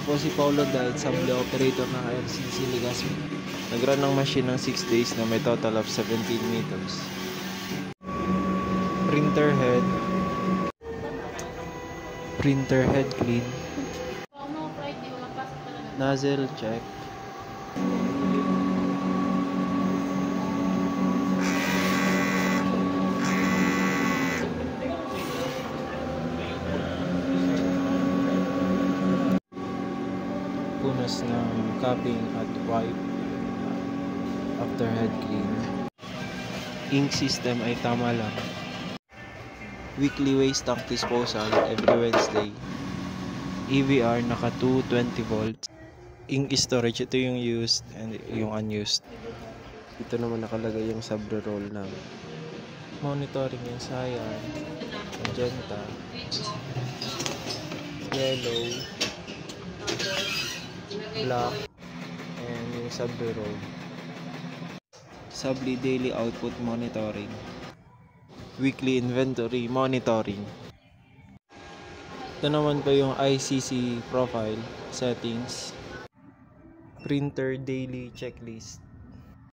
po si Paulo Diet, Assembly Operator ng RCC Legazpi. Nag-run ng machine ng 6 days na may total of 17 meters. Printer head clean. Nozzle check. Punas ng capping at wipe after head clean. Ink system ay tama lang. Weekly waste tank disposal every Wednesday. EVR naka 220 volts. Ink storage, ito yung used and yung unused. Ito naman nakalagay yung sub-roll namin. Monitoring yung cyan, magenta, yellow, black, and yung sub-roll. Subli daily output monitoring. Weekly inventory monitoring. Ito naman pa yung ICC profile settings. Printer daily checklist.